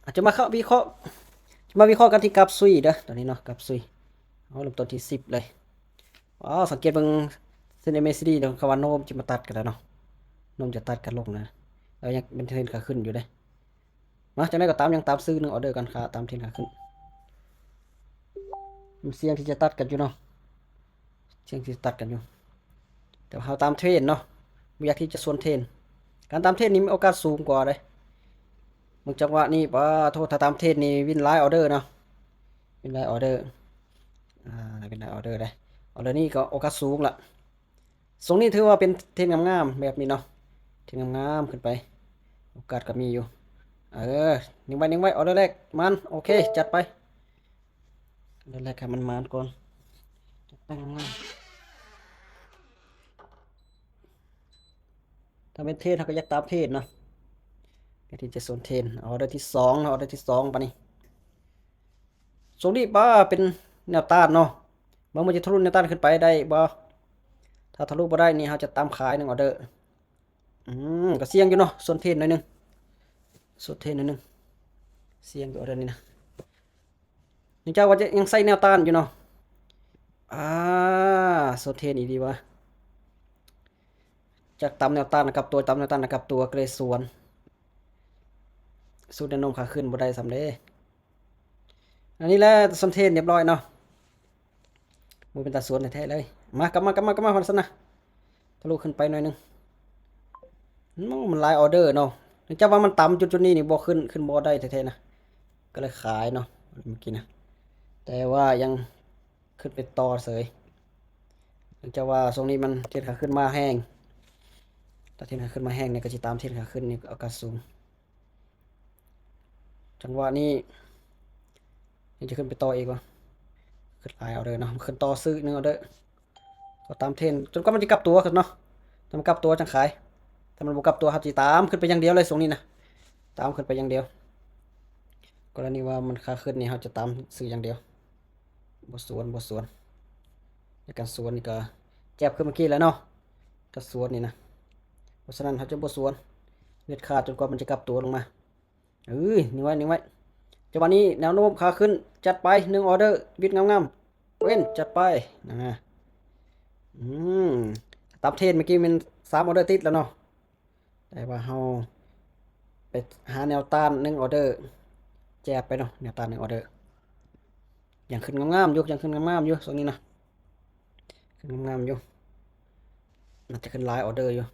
อาจจะมาเข้าวิเคราะห์มาวิเคราะห์กันที่กราฟซุยเด้อตอนนี้เนาะกราฟซุยเอาเริ่มต้นที่10เลยอ๋อสังเกตเบิ่งเส้น MACD เดี๋ยวคำว่าโน้มจะมาตัดกันแล้วเนาะโน้มจะตัดกันลงนะแล้วยังเป็นเทรนขาขึ้นอยู่เด้มาจังได๋ก็ตามยังตามซื้อ1ออเดอร์กันขาตามเทรนขาขึ้นมันเสี่ยงที่จะตัดกันอยู่เนาะเสี่ยงที่จะตัดกันอยู่แต่ว่าเฮาตามเทรนเนาะบ่อยากที่จะสวนเทรนการตามเทรนนี่มีโอกาสสูงกว่าเด้มึงจังหวะนี้ปะโทษถ้าตามเทรนนี่วินหลายออเดอร์เนาะวินหลายออเดอร์วินหลายออเดอร์ได้ออเดอร์นี้ก็โอกาสสูงละทรงนี้ถือว่าเป็นเทรนงามๆแบบนี้เนาะเทรนงามๆขึ้นไปโอกาสก็มีอยู่เออนิ่งไว้ออเดอร์แรกมันโอเคจัดไปออเดอร์แรกให้มันมาก่อนจัดไปงามๆถ้าเป็นเทรนเขาก็อยากตามเทรนเนาะก็ที่จะสวนเทรนออเดอร์ที่2ออเดอร์ที่2ปะนี่ทรงนี้ป้าเป็นแนวต้านเนาะมันจะทะลุแนวต้านขึ้นไปได้บ่ถ้าทะลุบ่ได้นี่เราจะตามขาย1ออเดอร์ก็เสี่ยงอยู่เนาะส่วนเทรนหน่อยหนึงส่วนเทรนหน่อยหนึงเสี่ยงอยู่ออเดอร์นี้นะนี่เจ้าว่าจะยังใส่แนวต้านอยู่เนาะอ่าส่วนเทรนอีกดีวะจากตามแนวต้านนะครับตัวตามแนวต้านนะครับตัวเกรดส่วนสูตรแนวโน้มขาขึ้นบ่ได้สำเร็จอันนี้แหละส่วนเทรนเรียบร้อยเนาะบ่เป็นตาสวนแท้ๆเลยมากลับมาพันซะนะทะลุขึ้นไปหน่อยหนึงมันหลายออเดอร์เนาะเนื่องจากว่ามันต่ำจุดๆนี้นี่บ่ขึ้นบ่ได้แท้ๆนะก็เลยขายเนาะเมื่อกี้นะแต่ว่ายังขึ้นไปต่อเสยเนื่องจากว่าทรงนี้มันเทียนขาขึ้นมาแห้งถ้าเทียนขาขึ้นมาแห้งเนี่ยก็สิตามเทียนขาขึ้นนี่โอกาสสูงจังหวะนี้ยังจะขึ้นไปต่ออีกวะขึ้นหลายออเดอร์เนาะขึ้นต่อซื้อ1ออเดอร์ก็ตามเทรนจนกว่ามันจะกลับตัวขึ้นเนาะถ้ามันกลับตัวจังขายถ้ามันบ่กลับตัวครับสิตามขึ้นไปอย่างเดียวเลยทรงนี้นะตามขึ้นไปอย่างเดียวกรณีว่ามันขาขึ้นนี่เราจะตามซื้ออย่างเดียวบ่สวนในการสวนนี่ก็แจ็บขึ้นเมื่อกี้แล้วเนาะถ้าสวนนี่นะเพราะฉะนั้นเราจะบ่สวนเด็ดขาดจนกว่ามันจะกลับตัวลงมานิ่งไว้จังหวะนี้แนวโน้มขาขึ้นจัดไป1ออเดอร์วิดงามๆเว้นจัดไปนะอืมตามเทรนเมื่อกี้มัน3ออเดอร์ติดแล้วเนาะแต่ว่าเราไปหาแนวต้าน1ออเดอร์แจบไปเนาะแนวต้าน1ออเดอร์ยังขึ้นงามๆอยู่ยังขึ้นงามๆอยู่ตรงนี้นะขึ้นงามๆอยู่น่าจะขึ้นหลายออเดอร์อยู่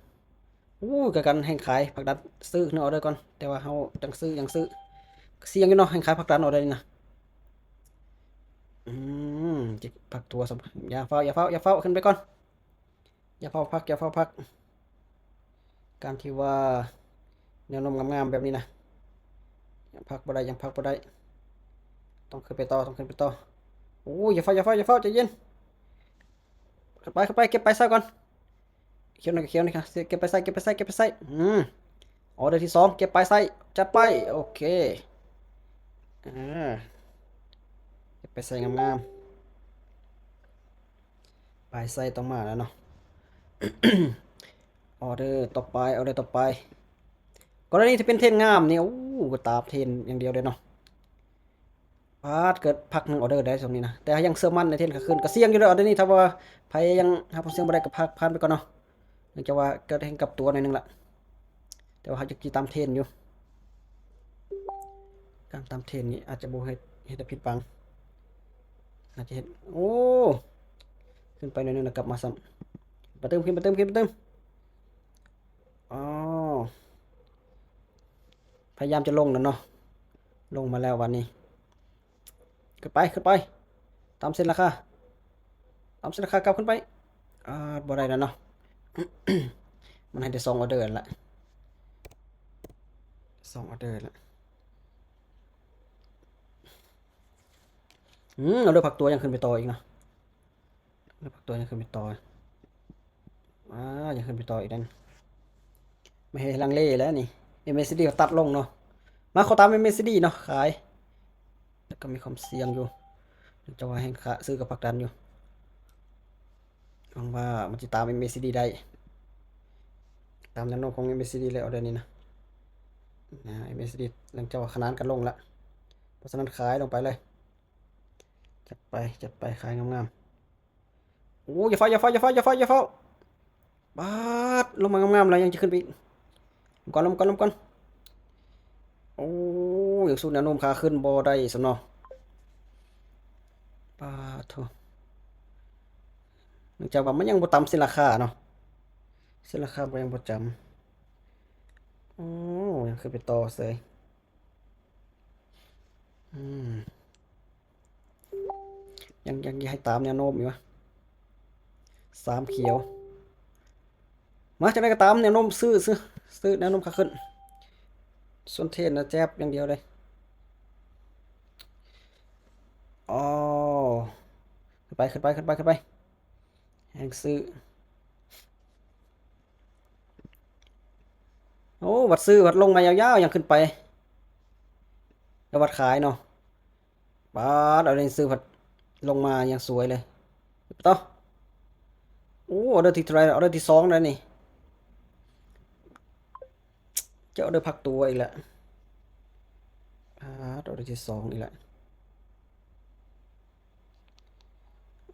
กับการแห่งขายผลักดันซื้อ1ออเดอร์ก่อนแต่ว่าเราจังซื้อยังซื้อเสี่ยงอยู่เนาะแห่งขายผลักดันออเดอร์นี่นะอืจิพักตัวสำอย่าเฝ้าขึ้นไปก่อนอย่าเฝ้าพักการที่ว่าแนวโน้มงามๆแบบนี้นะยังพักบ่ได้ต้องขึ้นไปต่ออย่าเฝ้าใจเย็นขึ้นไปเก็บไปซะก่อนเขียวหน่อยครับเก็บไปใส่ออเดอร์ที่2เก็บไปใส่จัดไปโอเคอ่าเก็บไปใส่งามๆไปใส่ต้องมาแล้วเนาะออเดอร์ต่อไปกรณีที่เป็นเทรนงามนี่ก็ตามเทรนอย่างเดียวเลยเนาะเกิดพัก1ออเดอร์ได้ตรงนี้นะแต่ยังเชื่อมั่นในเทรนขาขึ้นก็เสี่ยงอยู่เด้อออเดอร์นี้ถ้าว่าไผยังหาความเสี่ยงบ่ได้ก็พักผ่านไปก่อนเนาะเนื่องจากว่าเกิดแห่งกลับตัวหน่อยหนึงละแต่ว่าเขาจะตามเทรนอยู่การตามเทรนนี่อาจจะบ่เฮ็ดให้ผิดหวังอาจจะเฮ็ดขึ้นไปหน่อยหนึงแล้วกลับมาซ้ำขึ้นมาเติมอ๋อพยายามจะลงแล้วเนาะลงมาแล้ววันนี้ขึ้นไปตามเส้นราคากลับขึ้นไปอ่าบ่ได้แล้วเนาะมันให้ได้2ออเดอร์ละ2ออเดอร์ละเอาเด้อผักตัวยังขึ้นไปต่ออีกเนาะเด้อผักตัวยังขึ้นไปต่ออ่ายังขึ้นไปต่ออีกนั่นไม่ให้ลังเลแล้วนี่ MACD เขาตัดลงเนาะมาเขาตาม MACD เนาะขายแล้วก็มีความเสี่ยงอยู่จะว่าแห่งขาซื้อกับผักดันอยู่หวังว่ามันจะตาม MACD ได้ตามแนวโน้มของ MACD เลยเอาเดือนนี้นะ MACD หลังจากว่าขนานกันลงละเพราะฉะนั้นขายลงไปเลยจัดไปขายงามๆโอ้อย่าเฝ้าบาดลงมางามๆเลยยังจะขึ้นไปอีกลงก่อนโอ้อย่างสู้แนวโน้มขาขึ้นบ่ได้สำเนาะบาดโถเนื่องจากว่ามันยังบ่ต่ำเส้นราคาเนาะเส้นราคาบ่ยังบ่จำโอ้ยังขึ้นไปต่อเสยอืมยังให้ตามแนวโน้มอยู่วะ3เขียวมาจังได๋ก็ตามแนวโน้มซื้อแนวโน้มขาขึ้นส่วนเทรนน่ะแจ๊บอย่างเดียวเลยอ๋อขึ้นไปแฮงซื้อโอ้วัดซื้อวัดลงมายาวๆยังขึ้นไปแล้ววัดขายเนาะบาดเอาได้ซื้อวัดลงมายังสวยเลยต่อโอ้ออเดอร์ที่เท่าไหร่ออเดอร์ที่2แล้วนี่จะออเดอร์พักตัวอีกแล้วออเดอร์ที่2อีกแล้ว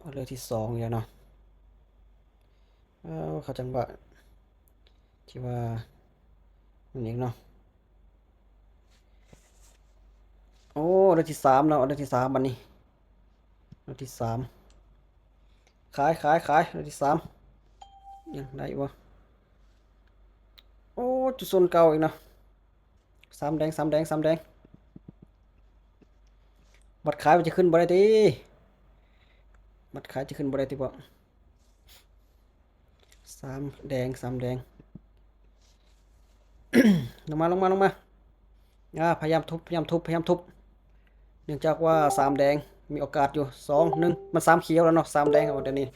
ออเดอร์ที่2อีกแล้วเนาะเขาจังว่าที่ว่ามันอีกเนาะโอ้ออเดอร์ที่3เนาะออเดอร์ที่3บัดนี้ออเดอร์ที่3ขายออเดอร์ที่3ยังได้บ่โอ้จุดโซนเก่าอีกเนาะสามแดงบัตรขายมันจะขึ้นบ่ได้ติบัตรขายจะขึ้นบ่ได้ติบ่สามแดงลงมาพยายามทุบเนื่องจากว่า3 แดงมีโอกาสอยู่2 1มัน3 เขียวแล้วเนาะ3 แดงเอาเดี๋ยวนี้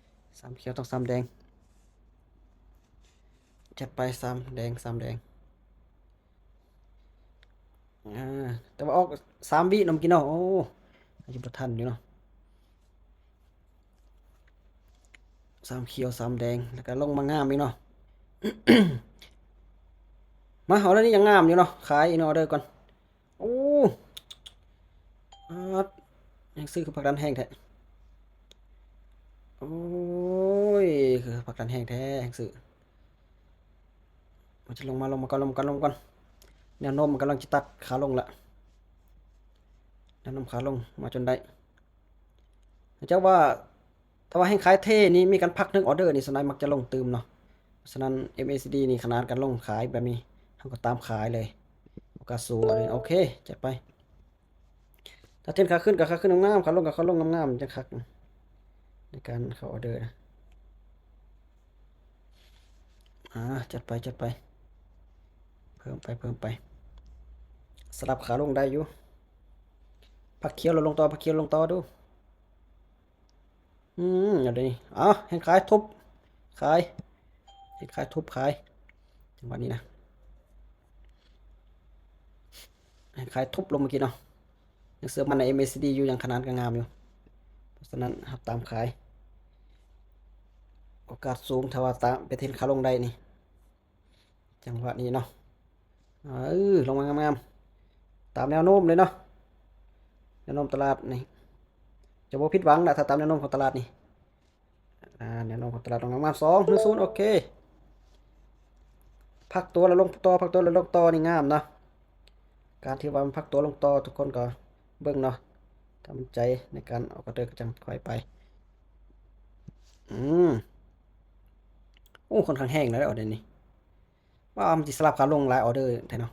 3 เขียวต้อง3 แดงจัดไปสามแดงแต่ว่าออก3 วินำกินเนาะโอ้อายุบ่ทันอยู่เนาะ3 เขียว3 แดงแล้วก็ลงมางามอีกเนาะมาเอาแล้วนี่ยังงามอยู่เนาะขายอีกเนาะออเดอร์ก่อนโอ้อายังซื้อคือผักดันแห้งแท้โอ้ยคือผักดันแห้งแท้แห้งซื้อมันจะลงมาก่อนแนวโน้มมันกำลังจะตัดขาลงละแนวโน้มขาลงมาจนได้เจ้าว่าถ้าว่าให้ขายเท่นี่มีการพักนึงออเดอร์นี่สนายมักจะลงตืมเนาะเพราะฉะนั้น MACD นี่ขนาดการลงขายแบบนี้เขาก็ตามขายเลยโอกาสสูงอะไรโอเคจัดไปถ้าเทรนขาขึ้นกับขาขึ้นงามๆขาลงกับขาลงงามๆจะคักในการเข้าออเดอร์นะอ่าจัดไปเพิ่มไปสลับขาลงได้อยู่ผักเขียวเราลงต่อผักเขียวลงต่อดูอย่างนี้เห็นขายทุบขายเห็นขายทุบขายจังหวะนี้นะเห็นขายทุบลงเมื่อกี้เนาะยังเสือมันใน MACD อยู่อย่างขนาดก็งามอยู่เพราะฉะนั้นครับตามขายโอกาสสูงถ้าว่าตามไปเทรนขาลงได้นี่จังหวะนี้เนาะลงมางามๆตามแนวโน้มเลยเนาะแนวโน้มตลาดนี่จะบ่ผิดหวังนะถ้าตามแนวโน้มของตลาดนี่แนวโน้มของตลาดลงงามๆ2 1 0โอเคพักตัวแล้วลงต่อนี่งามเนาะการที่ว่ามันพักตัวลงต่อทุกคนก็เบิ่งเนาะทำใจในการออกกระเดินก็จังค่อยไปอืมโอ้ค่อนข้างแห้งแล้วออเดอร์นี้ว่ามันสิสลับขาลงหลายออเดอร์แท้เนาะ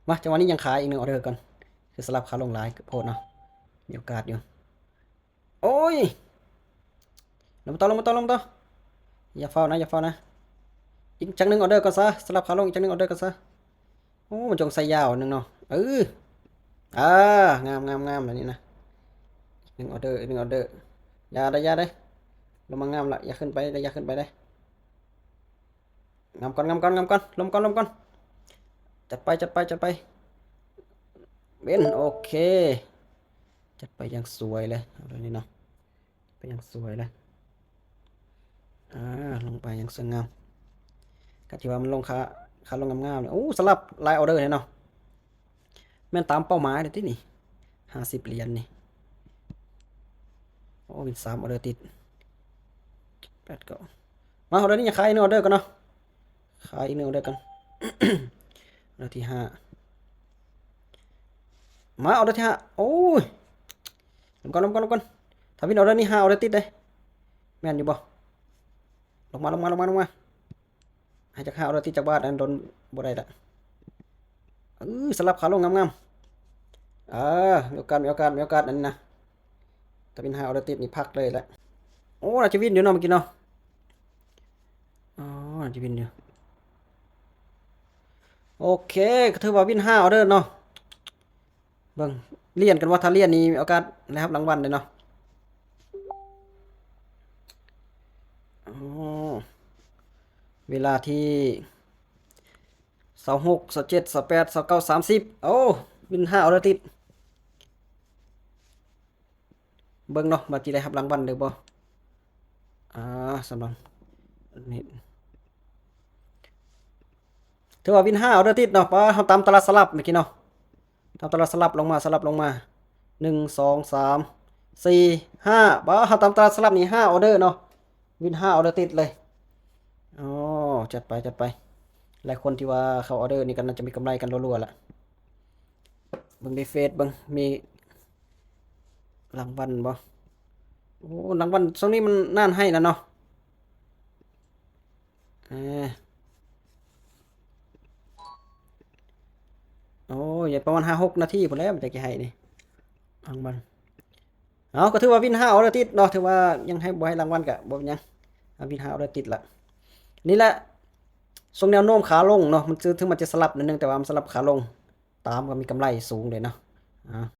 มาจังหวะนี้ยังขายอีก1 ออเดอร์ก่อนคือสลับขาลงหลายโพดเนาะมีโอกาสอยู่โอ้ยลงมาต่ออย่าเฝ้านะอีกจังหนึ่งออเดอร์ก่อนซะสลับขาลงอีกจังหนึ่งออเดอร์ก่อนซะโอ้มันจงใส่ยาวหนึ่งเนาะอ่างามแบบนี้นะ1 ออเดอร์อย่าได้ลงมางามละอย่าขึ้นไปได้งามก่อนลมก่อนจัดไปเบนโอเคจัดไปอย่างสวยเลยเอาเลยนี่เนาะไปอย่างสวยเลยอ่าลงไปอย่างสวยงามก็ที่ว่ามันลง ขาลงงามๆเนี่ยโอ้สลับหลายออเดอร์เลยเนาะแม่นตามเป้าหมายเลยที่นี่50เหรียญนี่โอ้เป็น3ออเดอร์ติด8ก็มาออเดอร์นี้อย่าขายอีก1ออเดอร์กันเนาะขายอีก1ออเดอร์กัน ออเดอร์ที่5มาออเดอร์ที่5โอ้ยลงก่อนถ้าวินออเดอร์นี้5ออเดอร์ติดเลยแม่นอยู่บ่ลงมาให้จาก5ออเดอร์ติดจากบ้านอันโดนบ่ได้ละสลับขาลงงามๆมีโอกาสอันนี้นะถ้าวิน5ออเดอร์ติดนี่พักเลยแหละโอ้น่าจะวินอยู่เนาะเมื่อกี้เนาะอ๋อน่าจะวินอยู่โอเคก็ถือว่าวิน5ออเดอร์เนาะเบิ่งเรียนกันว่าถ้าเรียนนี่มีโอกาสนะครับรางวัลเลยเนาะอ๋อเวลาที่26 27 28 29 30โอ้วิน5ออเดอร์ติดเบิ่งเนาะว่าสิได้รับรางวัลหรือบ่อ่าสำหรับนี่ถือว่าวิน5ออเดอร์ติดเนาะเพราะเฮาตามตลาดสลับเมื่อกี้เนาะตามตลาดสลับลงมา1 2 3 4 5บ่เฮาตามตลาดสลับนี่5ออเดอร์เนาะวิน5ออเดอร์ติดเลยอ๋อจัดไปหลายคนที่ว่าเขาออเดอร์นี่ก็น่าจะมีกำไรกันรัวๆล่ะเบิ่งในเฟซเบิ่งมีรางวัลบ่โอ้รางวัลช่วงนี้มันน่านให้นะเนาะอ่าโอ้ยประมาณ5-6นาทีพุ่นแล้วมันจะกี่ให้นี่รางวัลเอาก็ถือว่าวิน5ออเดอร์ติดเนาะถือว่ายังให้บ่ให้รางวัลก็บ่เป็นหยังวิน5ออเดอร์ติดละนี่แหละทรงแนวโน้มขาลงเนาะมันถึงมันจะสลับนิดนึงแต่ว่ามันสลับขาลงตามก็มีกำไรสูงเลยเนาะ